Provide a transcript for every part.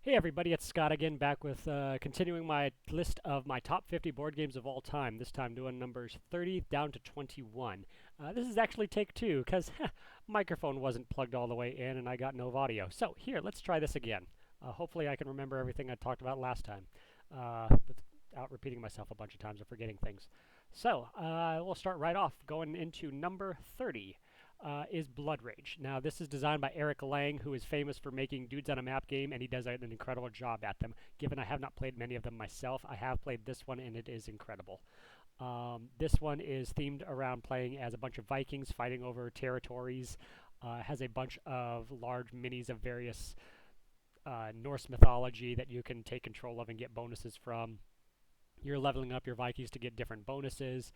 Hey everybody, it's Scott again, back with continuing my list of my top 50 board games of all time. This time doing numbers 30 down to 21. This is actually take two because microphone wasn't plugged all the way in and I got no audio. So here, let's try this again. Hopefully I can remember everything I talked about last time without repeating myself a bunch of times or forgetting things. So we'll start right off going into number 30. Is Blood Rage. Now, this is designed by Eric Lang, who is famous for making Dudes on a Map game, and he does an incredible job at them. Given I have not played many of them myself, I have played this one, and it is incredible. This one is themed around playing as a bunch of Vikings fighting over territories. Has a bunch of large minis of various Norse mythology that you can take control of and get bonuses from. You're leveling up your Vikings to get different bonuses.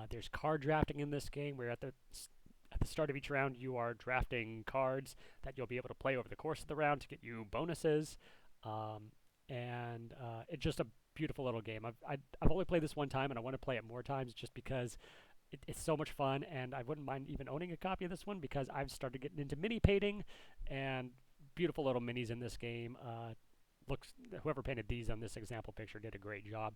There's card drafting in this game, where at the start of each round, you are drafting cards that you'll be able to play over the course of the round to get you bonuses. And it's just a beautiful little game. I've only played this one time, and I want to play it more times just because it's so much fun, and I wouldn't mind even owning a copy of this one because I've started getting into mini painting, and beautiful little minis in this game. Looks Whoever painted these on this example picture did a great job.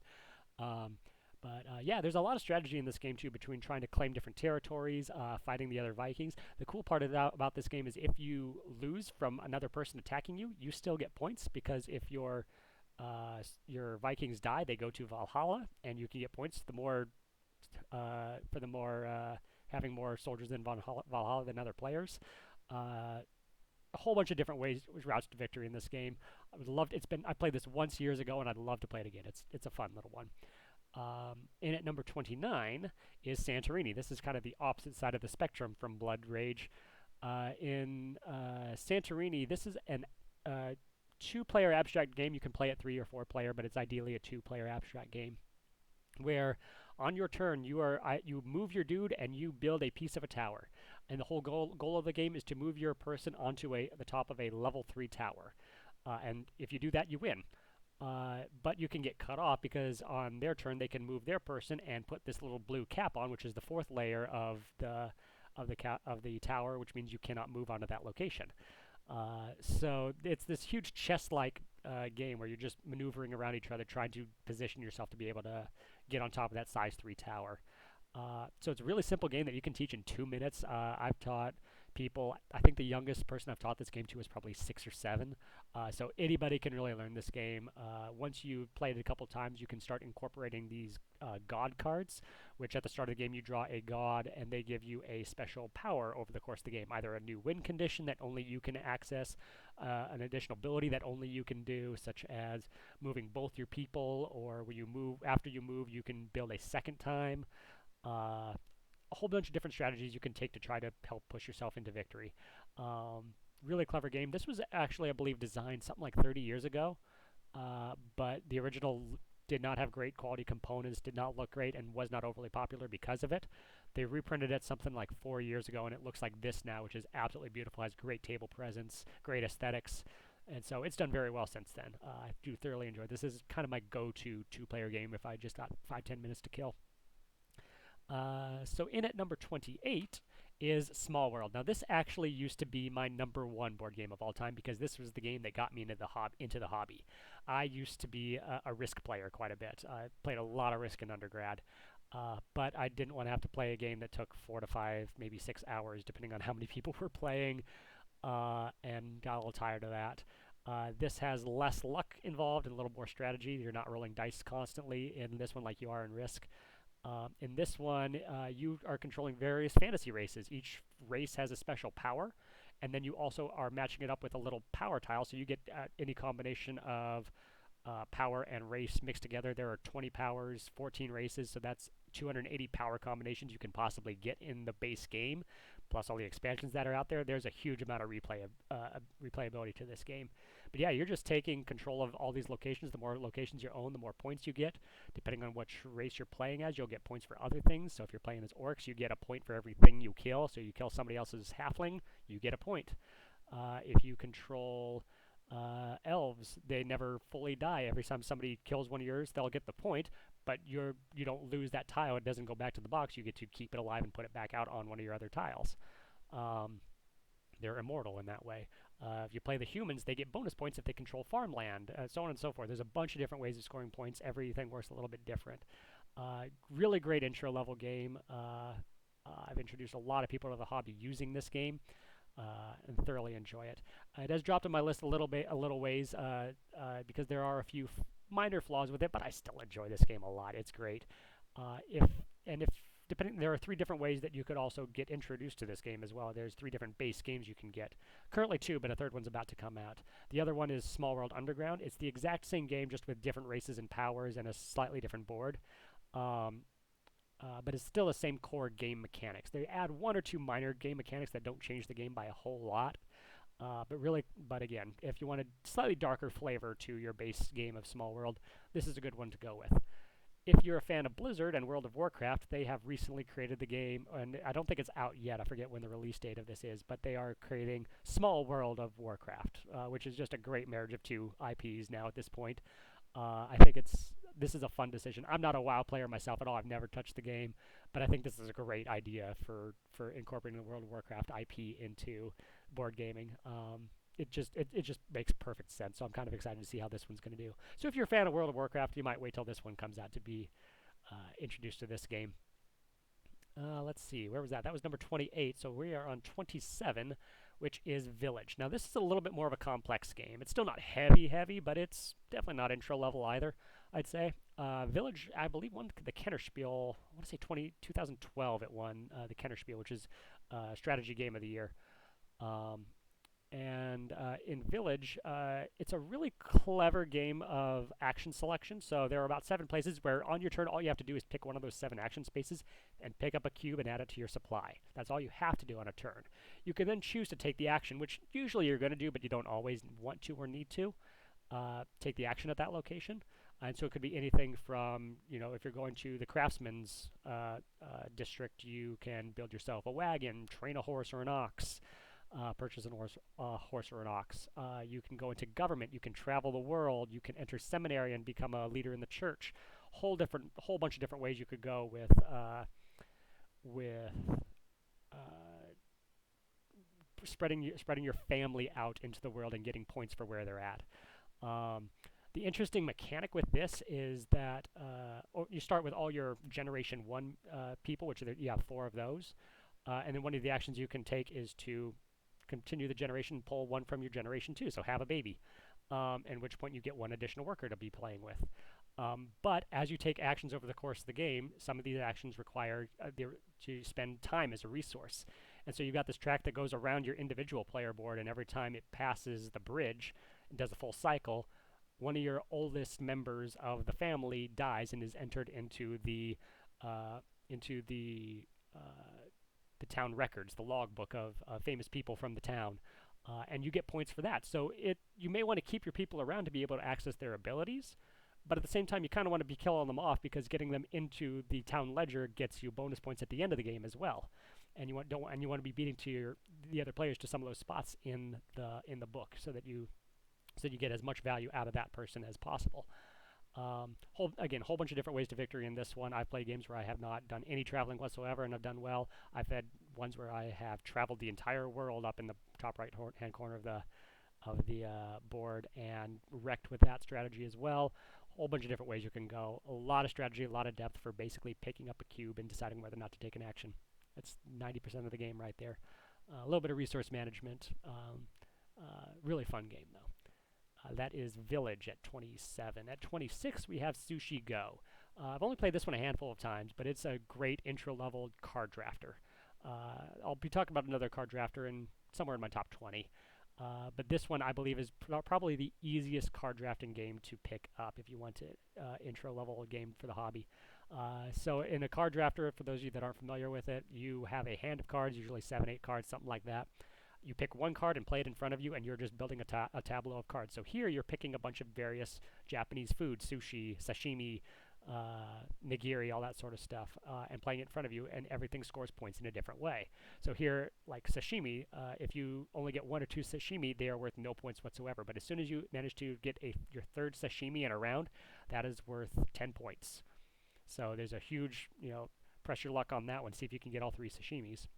Um, but yeah, there's a lot of strategy in this game too, between trying to claim different territories, fighting the other Vikings. The cool part about this game is if you lose from another person attacking you, you still get points because if your Vikings die, they go to Valhalla, and you can get points for the more having more soldiers in Valhalla than other players. A whole bunch of different routes to victory in this game. I played this once years ago, and I'd love to play it again. It's a fun little one. In at number 29 is Santorini. This is kind of the opposite side of the spectrum from Blood Rage. In Santorini, this is an two-player abstract game. You can play it 3 or 4 player, but it's ideally a two-player abstract game where on your turn you move your dude and you build a piece of a tower. And the whole goal of the game is to move your person onto the top of a level 3 tower. And if you do that, you win. But you can get cut off because on their turn they can move their person and put this little blue cap on, which is the fourth layer of the tower, which means you cannot move onto that location. So it's this huge chess-like game where you're just maneuvering around each other, trying to position yourself to be able to get on top of that size 3 tower. So it's a really simple game that you can teach in 2 minutes. I've taught people. I think the youngest person I've taught this game to is probably 6 or 7. So anybody can really learn this game. Once you've played it a couple times, you can start incorporating these god cards, which at the start of the game you draw a god, and they give you a special power over the course of the game. Either a new win condition that only you can access, an additional ability that only you can do, such as moving both your people, or when you move after you move, you can build a second time. A whole bunch of different strategies you can take to try to help push yourself into victory. Really clever game. This was actually, I believe, designed something like 30 years ago, but the original did not have great quality components, did not look great, and was not overly popular because of it. They reprinted it something like 4 years ago, and it looks like this now, which is absolutely beautiful, has great table presence, great aesthetics, and so it's done very well since then. I do thoroughly enjoy it. This is kind of my go-to two-player game if I just got 5-10 minutes to kill. So in at number 28 is Small World. Now this actually used to be my number one board game of all time because this was the game that got me into the hobby. I used to be a Risk player quite a bit. I played a lot of Risk in undergrad, but I didn't want to have to play a game that took 4 to 5, maybe 6 hours, depending on how many people were playing, and got a little tired of that. This has less luck involved and a little more strategy. You're not rolling dice constantly in this one like you are in Risk. In this one, you are controlling various fantasy races. Each race has a special power, and then you also are matching it up with a little power tile, so you get any combination of power and race mixed together. There are 20 powers, 14 races, so that's 280 power combinations you can possibly get in the base game, plus all the expansions that are out there. There's a huge amount of replayability to this game. But yeah, you're just taking control of all these locations. The more locations you own, the more points you get. Depending on which race you're playing as, you'll get points for other things. So if you're playing as orcs, you get a point for everything you kill. So you kill somebody else's halfling, you get a point. If you control elves, they never fully die. Every time somebody kills one of yours, they'll get the point, but you don't lose that tile. It doesn't go back to the box. You get to keep it alive and put it back out on one of your other tiles. They're immortal in that way. If you play the humans, they get bonus points if they control farmland, so on and so forth. There's a bunch of different ways of scoring points. Everything works a little bit different. Really great intro level game. I've introduced a lot of people to the hobby using this game. And thoroughly enjoy it. It has dropped on my list a little ways, because there are a few minor flaws with it, but I still enjoy this game a lot. It's great. If and if depending, there are three different ways that you could also get introduced to this game as well. There's three different base games you can get. Currently two, but a third one's about to come out. The other one is Small World Underground. It's the exact same game, just with different races and powers and a slightly different board. Um, but it's still the same core game mechanics. They add one or two minor game mechanics that don't change the game by a whole lot. But again, if you want a slightly darker flavor to your base game of Small World, this is a good one to go with. If you're a fan of Blizzard and World of Warcraft, they have recently created the game, and I don't think it's out yet. I forget when the release date of this is, but they are creating Small World of Warcraft, which is just a great marriage of two IPs now at this point. I think this is a fun decision. I'm not a WoW player myself at all. I've never touched the game, but I think this is a great idea for incorporating the World of Warcraft IP into board gaming. It just makes perfect sense. So I'm kind of excited to see how this one's going to do. So if you're a fan of World of Warcraft, you might wait till this one comes out to be introduced to this game. Let's see, where was that? That was number 28. So we are on 27, which is Village. Now this is a little bit more of a complex game. It's still not heavy, but it's definitely not intro level either, I'd say. Village, I believe, won the Kennerspiel. I want to say 2012 it won the Kennerspiel, which is strategy game of the year. And in Village, it's a really clever game of action selection. So there are about 7 places where on your turn, all you have to do is pick one of those 7 action spaces and pick up a cube and add it to your supply. That's all you have to do on a turn. You can then choose to take the action, which usually you're going to do, but you don't always want to or need to. Take the action at that location. And so it could be anything from, if you're going to the craftsman's district, you can build yourself a wagon, train a horse or an ox. Purchase a horse or an ox. You can go into government. You can travel the world. You can enter seminary and become a leader in the church. Whole bunch of different ways you could go with spreading your family out into the world and getting points for where they're at. The interesting mechanic with this is that you start with all your Generation 1 people, which you have 4 of those. And then one of the actions you can take is to continue the generation, pull one from your Generation 2, so have a baby, at which point you get one additional worker to be playing with. But as you take actions over the course of the game, some of these actions require to spend time as a resource. And so you've got this track that goes around your individual player board, and every time it passes the bridge and does a full cycle, one of your oldest members of the family dies and is entered into the town records, the logbook of famous people from the town, and you get points for that. So you may want to keep your people around to be able to access their abilities, but at the same time, you kind of want to be killing them off because getting them into the town ledger gets you bonus points at the end of the game as well. And you want to be beating the other players to some of those spots in the book so that you get as much value out of that person as possible. Whole bunch of different ways to victory in this one. I've played games where I have not done any traveling whatsoever and I've done well. I've had ones where I have traveled the entire world up in the top right hand corner of the board and wrecked with that strategy as well. Whole bunch of different ways you can go. A lot of strategy, a lot of depth for basically picking up a cube and deciding whether or not to take an action. That's 90% of the game right there. A little bit of resource management. Really fun game though. That is Village at 27. At 26, we have Sushi Go. I've only played this one a handful of times, but it's a great intro-level card drafter. I'll be talking about another card drafter somewhere in my top 20. But this one, I believe, is probably the easiest card drafting game to pick up if you want to intro-level game for the hobby. So in a card drafter, for those of you that aren't familiar with it, you have a hand of cards, usually 7, 8 cards, something like that. You pick one card and play it in front of you, and you're just building a tableau of cards. So here you're picking a bunch of various Japanese foods, sushi, sashimi, nigiri, all that sort of stuff, and playing it in front of you, and everything scores points in a different way. So here, like sashimi, if you only get 1 or 2 sashimi, they are worth no points whatsoever. But as soon as you manage to get your 3rd sashimi in a round, that is worth 10 points. So there's a huge, press your luck on that one. See if you can get all 3 sashimis.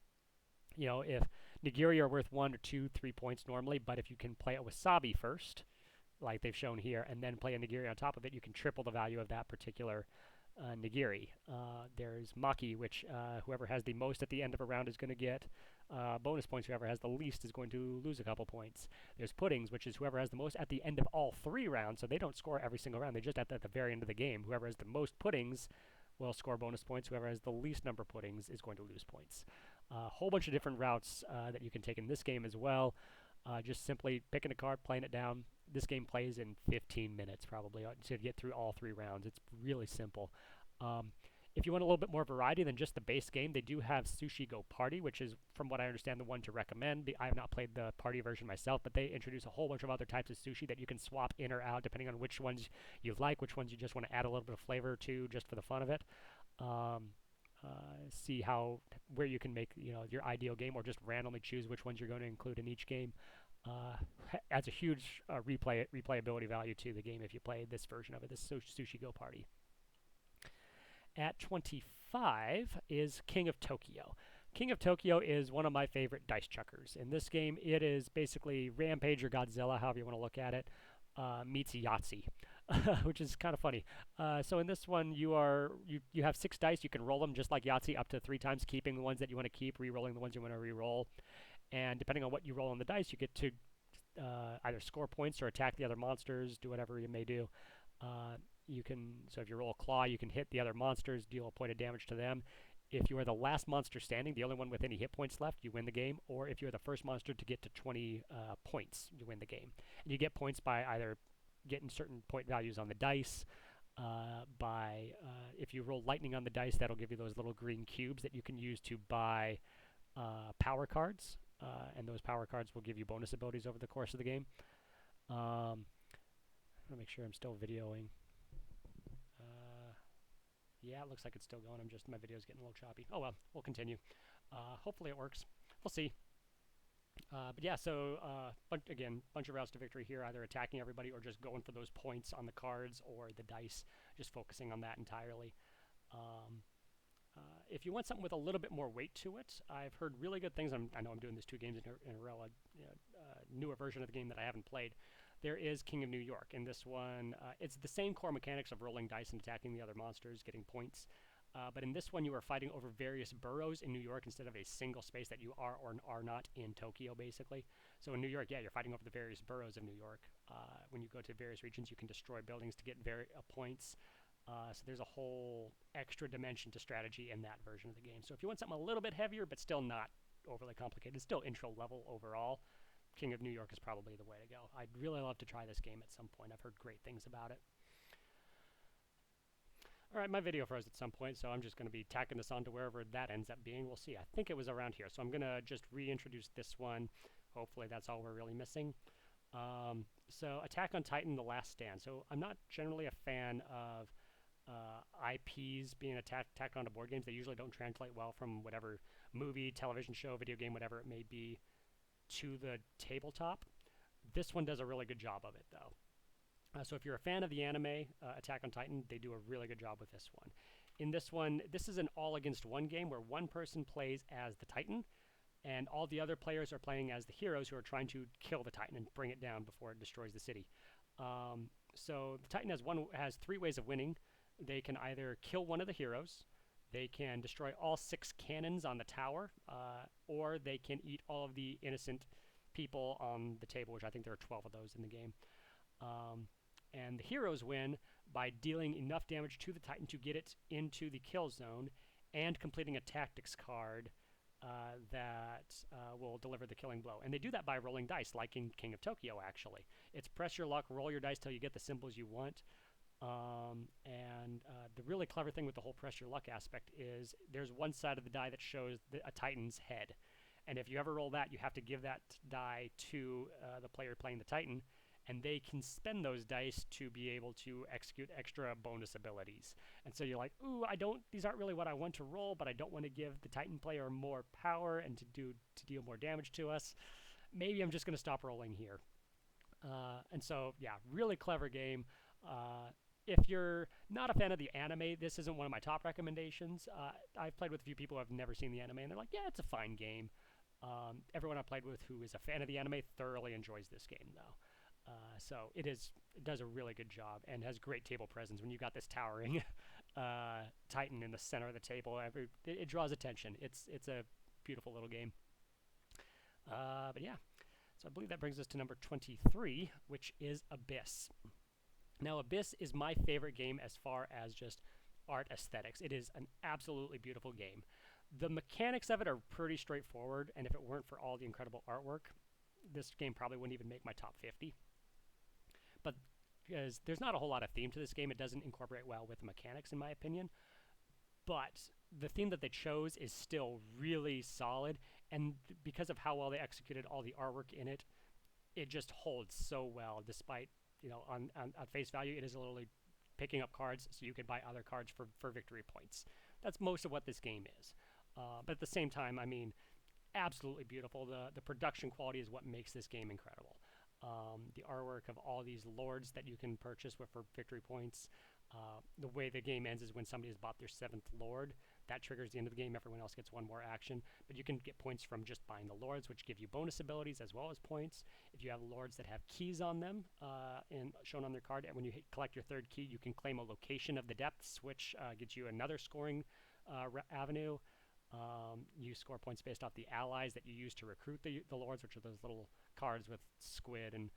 If Nigiri are worth 1 or 2, 3 points normally, but if you can play a wasabi first, like they've shown here, and then play a nigiri on top of it, you can triple the value of that particular nigiri. There's maki, which whoever has the most at the end of a round is going to get bonus points. Whoever has the least is going to lose a couple points. There's puddings, which is whoever has the most at the end of all 3 rounds, so they don't score every single round. They just at the very end of the game. Whoever has the most puddings will score bonus points. Whoever has the least number of puddings is going to lose points. A whole bunch of different routes that you can take in this game as well. Just simply picking a card, playing it down. This game plays in 15 minutes probably to get through all 3 rounds. It's really simple. If you want a little bit more variety than just the base game, they do have Sushi Go Party, which is, from what I understand, the one to recommend. I have not played the party version myself, but they introduce a whole bunch of other types of sushi that you can swap in or out depending on which ones you like, which ones you just want to add a little bit of flavor to just for the fun of it. See where you can make your ideal game, or just randomly choose which ones you're going to include in each game. Adds a huge replayability value to the game if you play this version of it, this Sushi Go Party. At 25 is King of Tokyo. King of Tokyo is one of my favorite dice chuckers. In this game, it is basically Rampage or Godzilla, however you want to look at it, meets Yahtzee, which is kind of funny. So in this one, you have 6 dice. You can roll them just like Yahtzee up to 3 times, keeping the ones that you want to keep, re-rolling the ones you want to re-roll. And depending on what you roll on the dice, you get to either score points or attack the other monsters, do whatever you may do. So if you roll a claw, you can hit the other monsters, deal a point of damage to them. If you are the last monster standing, the only one with any hit points left, you win the game. Or if you're the first monster to get to 20 points, you win the game. And you get points by either getting certain point values on the dice, if you roll lightning on the dice, that'll give you those little green cubes that you can use to buy power cards. And those power cards will give you bonus abilities over the course of the game. I'm going to make sure I'm still videoing. Yeah, it looks like it's still going. My video's getting a little choppy. Oh well, we'll continue. Hopefully it works. We'll see. But yeah, so bunch of routes to victory here, either attacking everybody or just going for those points on the cards or the dice, just focusing on that entirely. If you want something with a little bit more weight to it, I've heard really good things. I know I'm doing this 2 games in a row, a newer version of the game that I haven't played. There is King of New York. In this one, it's the same core mechanics of rolling dice and attacking the other monsters, getting points. But in this one, you are fighting over various boroughs in New York instead of a single space that you are or are not in Tokyo, basically. So in New York, yeah, you're fighting over the various boroughs of New York. When you go to various regions, you can destroy buildings to get points. So there's a whole extra dimension to strategy in that version of the game. So if you want something a little bit heavier, but still not overly complicated, it's still intro level overall, King of New York is probably the way to go. I'd really love to try this game at some point. I've heard great things about it. All right, my video froze at some point, so I'm just going to be tacking this on to wherever that ends up being. We'll see. I think it was around here, so I'm going to just reintroduce this one. Hopefully that's all we're really missing. So Attack on Titan, The Last Stand. So I'm not generally a fan of IPs being tacked onto board games. They usually don't translate well from whatever movie, television show, video game, whatever it may be, to the tabletop. This one does a really good job of it, though. So if you're a fan of the anime, Attack on Titan, they do a really good job with this one. In this one, this is an all-against-one game where one person plays as the Titan, and all the other players are playing as the heroes who are trying to kill the Titan and bring it down before it destroys the city. So the Titan has 3 ways of winning. They can either kill one of the heroes, they can destroy all 6 cannons on the tower, or they can eat all of the innocent people on the table, which I think there are 12 of those in the game. And the heroes win by dealing enough damage to the Titan to get it into the kill zone and completing a tactics card that will deliver the killing blow. And they do that by rolling dice, like in King of Tokyo, actually. It's press your luck, roll your dice till you get the symbols you want. The really clever thing with the whole press your luck aspect is there's one side of the die that shows a Titan's head. And if you ever roll that, you have to give that die to the player playing the Titan, and they can spend those dice to be able to execute extra bonus abilities. And so you're like, ooh, these aren't really what I want to roll, but I don't want to give the Titan player more power and to deal more damage to us. Maybe I'm just going to stop rolling here. And so, yeah, really clever game. If you're not a fan of the anime, this isn't one of my top recommendations. I've played with a few people who have never seen the anime, and they're like, yeah, it's a fine game. Everyone I played with who is a fan of the anime thoroughly enjoys this game, though. So it does a really good job and has great table presence. When you got this towering Titan in the center of the table, it draws attention. It's a beautiful little game. But yeah, so I believe that brings us to number 23, which is Abyss. Now, Abyss is my favorite game as far as just art aesthetics. It is an absolutely beautiful game. The mechanics of it are pretty straightforward, and if it weren't for all the incredible artwork, this game probably wouldn't even make my top 50. But because there's not a whole lot of theme to this game, it doesn't incorporate well with the mechanics, in my opinion. But the theme that they chose is still really solid, and because of how well they executed all the artwork in it, it just holds so well. Despite on face value, it is literally picking up cards so you can buy other cards for victory points. That's most of what this game is. But at the same time, I mean, absolutely beautiful. The production quality is what makes this game incredible. The artwork of all these lords that you can purchase for victory points. The way the game ends is when somebody has bought their 7th lord. That triggers the end of the game. Everyone else gets one more action. But you can get points from just buying the lords, which give you bonus abilities as well as points. If you have lords that have keys on them and shown on their card, and when you collect your 3rd key, you can claim a location of the depths, which gets you another scoring avenue. You score points based off the allies that you use to recruit the lords, which are those little cards with squid and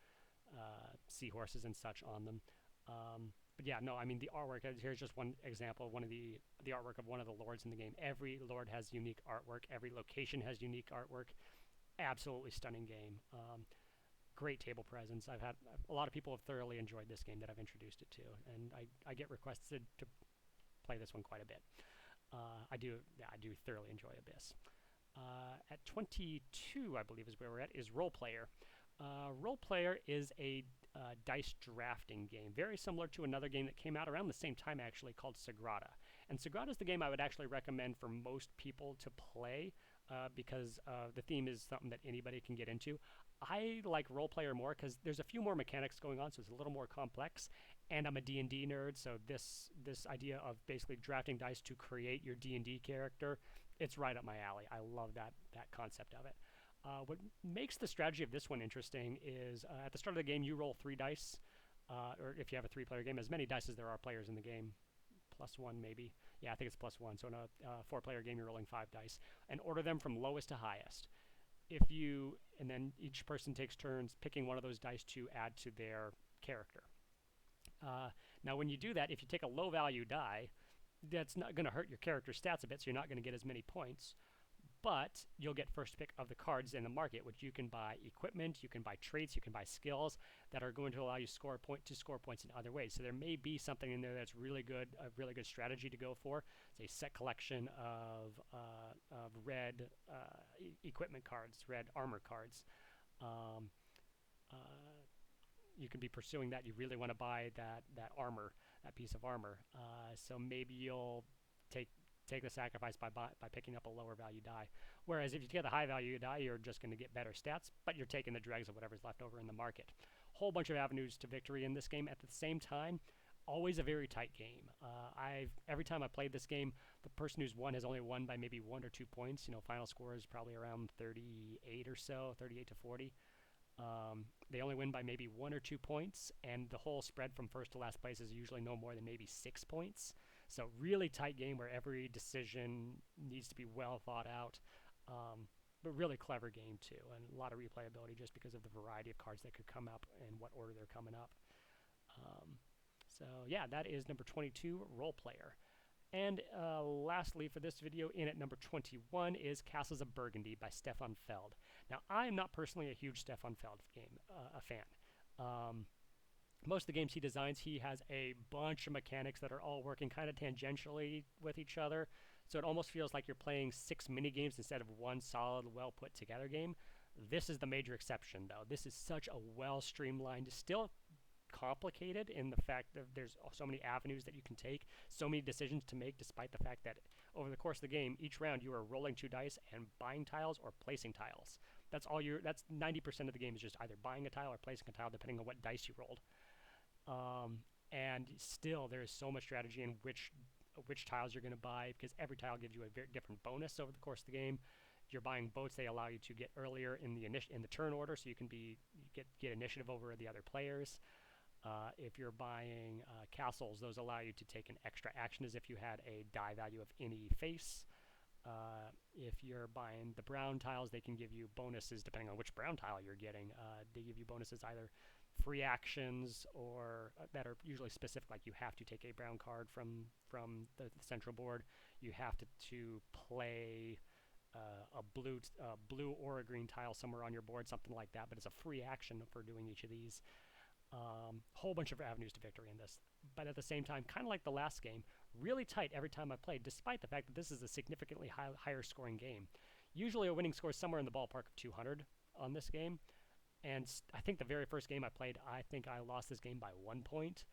seahorses and such on them. But yeah, no, I mean, the artwork, here's just one example of one of the artwork of one of the lords in the game. Every lord has unique artwork. Every location has unique artwork. Absolutely stunning game. Great table presence. I've had a lot of people have thoroughly enjoyed this game that I've introduced it to, and I get requested to play this one quite a bit. I do thoroughly enjoy Abyss. At 22, I believe is where we're at, is Roll Player. Roll Player is a dice drafting game, very similar to another game that came out around the same time actually called Sagrada. And Sagrada is the game I would actually recommend for most people to play because the theme is something that anybody can get into. I like Roll Player more because there's a few more mechanics going on, so it's a little more complex. And I'm a D&D nerd, so this idea of basically drafting dice to create your D&D character, it's right up my alley. I love that concept of it. What makes the strategy of this one interesting is at the start of the game, you roll 3 dice, or if you have a 3-player game, as many dice as there are players in the game, +1 maybe. Yeah, I think it's +1. So in a 4-player game, you're rolling 5 dice, and order them from lowest to highest. And then each person takes turns picking one of those dice to add to their character. Now, when you do that, if you take a low-value die, that's not going to hurt your character stats a bit, so you're not going to get as many points. But you'll get first pick of the cards in the market, which you can buy equipment, you can buy traits, you can buy skills that are going to allow you to score points in other ways. So there may be something in there that's really good, a really good strategy to go for. Say set collection of red equipment cards, red armor cards. You can be pursuing that. You really want to buy that armor, that piece of armor. So maybe you'll take the sacrifice by picking up a lower value die. Whereas if you get a high value die, you're just going to get better stats, but you're taking the dregs of whatever's left over in the market. Whole bunch of avenues to victory in this game. At the same time, always a very tight game. Every time I played this game, the person who's won has only won by maybe 1 or 2 points. Final score is probably around 38 or so, 38 to 40. They only win by maybe 1 or 2 points, and the whole spread from first to last place is usually no more than maybe 6 points. So really tight game where every decision needs to be well thought out, but really clever game too, and a lot of replayability just because of the variety of cards that could come up and what order they're coming up. So yeah, that is number 22, Roll Player. And lastly for this video, in at number 21 is Castles of Burgundy by Stefan Feld. Now, I am not personally a huge Stefan Feld fan. Most of the games he designs, he has a bunch of mechanics that are all working kind of tangentially with each other. So it almost feels like you're playing 6 mini games instead of one solid, well put together game. This is the major exception, though. This is such a well streamlined, still complicated in the fact that there's so many avenues that you can take, so many decisions to make, despite the fact that over the course of the game, each round you are rolling 2 dice and buying tiles or placing tiles. That's 90% of the game is just either buying a tile or placing a tile, depending on what dice you rolled. And still, there is so much strategy in which tiles you're going to buy, because every tile gives you a very different bonus over the course of the game. you're buying boats, they allow you to get earlier in the turn order, so you can get initiative over the other players. If you're buying castles, those allow you to take an extra action as if you had a die value of any face. If you're buying the brown tiles, they can give you bonuses depending on which brown tile you're getting. They give you bonuses either free actions or that are usually specific, like you have to take a brown card from the central board. You have to play a blue or a green tile somewhere on your board, something like that. But it's a free action for doing each of these. Whole bunch of avenues to victory in this, but at the same time, kind of like the last game, really tight every time I played, despite the fact that this is a significantly higher scoring game. Usually a winning score is somewhere in the ballpark of 200 on this game, and I think the very first game I played, I think I lost this game by 1 point.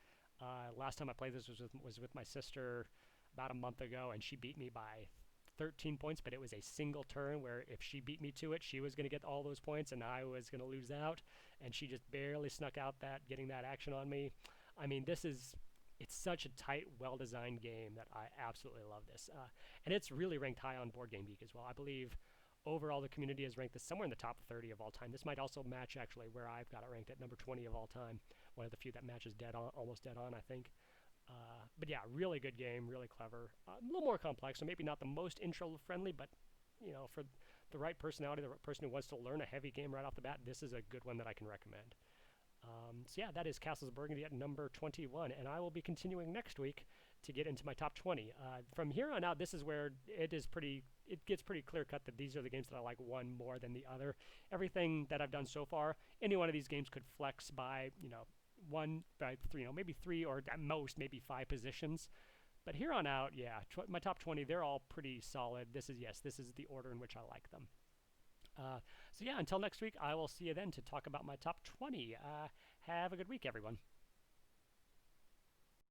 Last time I played this was with my sister about a month ago, and she beat me by 13 points, but it was a single turn where if she beat me to it, she was going to get all those points and I was going to lose out, and she just barely snuck out getting that action on me. I mean, it's such a tight, well-designed game that I absolutely love this. And it's really ranked high on Board Game Geek as well. I believe overall the community has ranked this somewhere in the top 30 of all time. This might also match actually where I've got it ranked at number 20 of all time. One of the few that matches almost dead on, I think. But yeah, really good game, really clever. A little more complex, so maybe not the most intro-friendly, but for the right personality, the right person who wants to learn a heavy game right off the bat, this is a good one that I can recommend. So yeah, that is Castles of Burgundy at number 21, and I will be continuing next week to get into my top 20. From here on out, this is where it gets pretty clear-cut that these are the games that I like one more than the other. Everything that I've done so far, any one of these games could flex by, one by three, maybe three or at most maybe 5 positions. But here on out, yeah, my top 20, they're all pretty solid. This is the order in which I like them. So yeah, until next week, I will see you then to talk about my top 20. Have a good week, everyone.